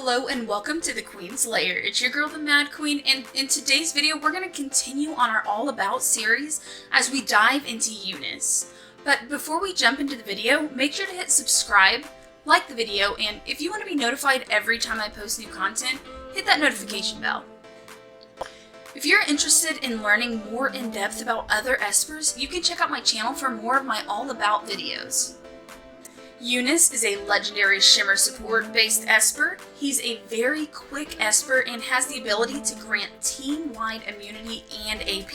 Hello and welcome to the Queen's Lair. It's your girl, the Mad Queen, and in today's video we're going to continue on our All About series as we dive into Eunice. But before we jump into the video, make sure to hit subscribe, like the video, and if you want to be notified every time I post new content, hit that notification bell. If you're interested in learning more in depth about other Espers, you can check out my channel for more of my All About videos. Eunice is a legendary Shimmer support-based Esper. He's a very quick Esper and has the ability to grant team-wide immunity and AP.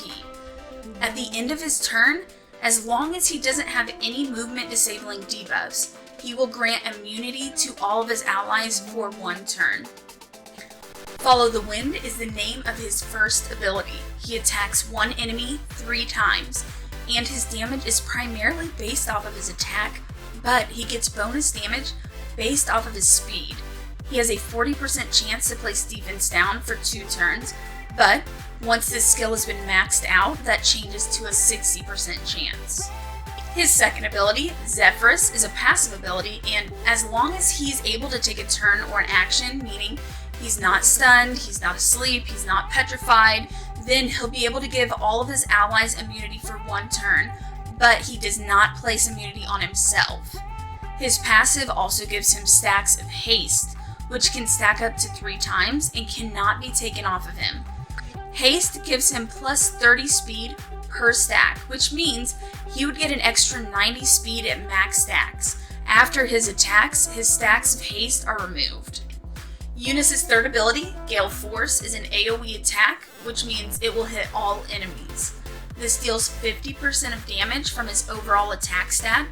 At the end of his turn, as long as he doesn't have any movement disabling debuffs, he will grant immunity to all of his allies for one turn. Follow the Wind is the name of his first ability. He attacks one enemy 3 times, and his damage is primarily based off of his attack, but he gets bonus damage based off of his speed. He has a 40% chance to place defense down for 2 turns, but once this skill has been maxed out, that changes to a 60% chance. His second ability, Zephyrus, is a passive ability, and as long as he's able to take a turn or an action, meaning he's not stunned, he's not asleep, he's not petrified, then he'll be able to give all of his allies immunity for 1 turn, but he does not place immunity on himself. His passive also gives him stacks of haste, which can stack up to 3 times and cannot be taken off of him. Haste gives him plus 30 speed per stack, which means he would get an extra 90 speed at max stacks. After his attacks, his stacks of haste are removed. Eunice's third ability, Gale Force, is an AoE attack, which means it will hit all enemies. This deals 50% of damage from his overall attack stat,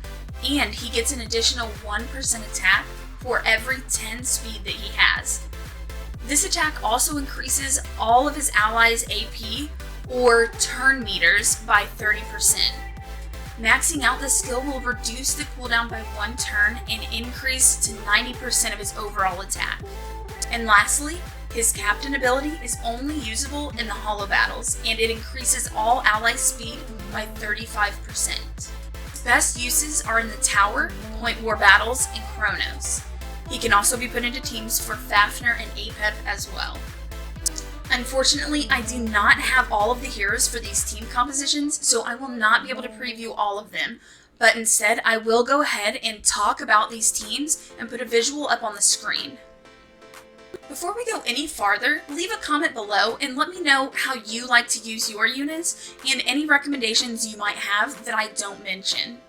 and he gets an additional 1% attack for every 10 speed that he has. This attack also increases all of his allies' AP, or turn meters, by 30%. Maxing out this skill will reduce the cooldown by 1 turn and increase to 90% of his overall attack. And lastly, his captain ability is only usable in the holo battles, and it increases all ally speed by 35%. His best uses are in the tower, point war battles, and Chronos. He can also be put into teams for Fafnir and Apep as well. Unfortunately, I do not have all of the heroes for these team compositions, so I will not be able to preview all of them, but instead I will go ahead and talk about these teams and put a visual up on the screen. Before we go any farther, leave a comment below and let me know how you like to use your Eunice and any recommendations you might have that I don't mention.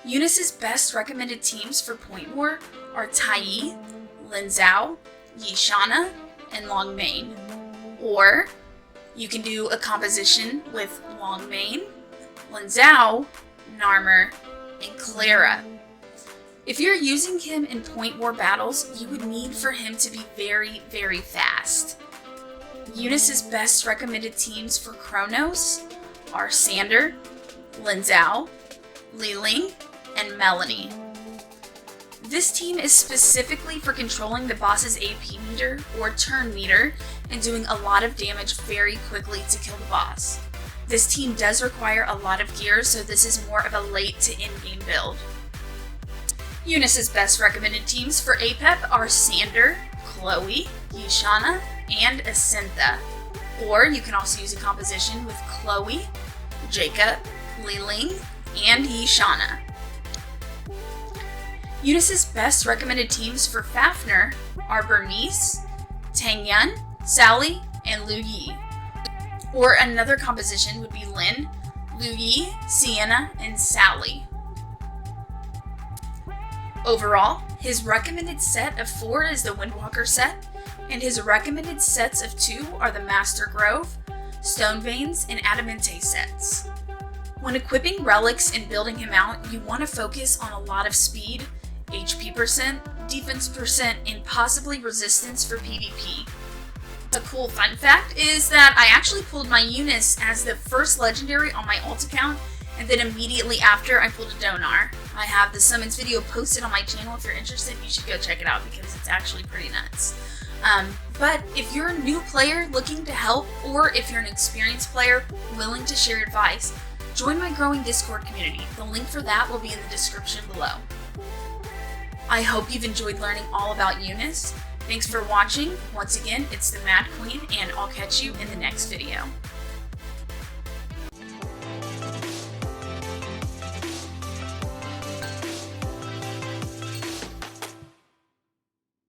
Eunice's best recommended teams for Point War are Tai, Lin Zhao, Yishana, and Longmane. Or you can do a composition with Longmane, Lin Zhao, Narmer, and Clara. If you're using him in Point War battles, you would need for him to be very, very fast. Eunice's best recommended teams for Chronos are Sander, Lin Zhao, Li Ling, and Melanie. This team is specifically for controlling the boss's AP meter or turn meter and doing a lot of damage very quickly to kill the boss. This team does require a lot of gear, so this is more of a late to in-game build. Eunice's best recommended teams for Apep are Sander, Chloe, Yishana, and Asintha. Or you can also use a composition with Chloe, Jacob, Li Ling, and Yishana. Eunice's best recommended teams for Fafnir are Bernice, Tang Yun, Sally, and Lu Yi. Or another composition would be Lin, Lu Yi, Sienna, and Sally. Overall, his recommended set of 4 is the Windwalker set, and his recommended sets of 2 are the Master Grove, Stone Veins, and Adamante sets. When equipping relics and building him out, you want to focus on a lot of speed, HP percent, defense percent, and possibly resistance for PvP. A cool fun fact is that I actually pulled my Eunice as the first legendary on my ult account, and then immediately after I pulled a Donar. I have the summons video posted on my channel. If you're interested, you should go check it out because it's actually pretty nuts. But if you're a new player looking to help, or if you're an experienced player willing to share advice, join my growing Discord community. The link for that will be in the description below. I hope you've enjoyed learning all about Eunice. Thanks for watching. Once again, it's the Mad Queen, and I'll catch you in the next video.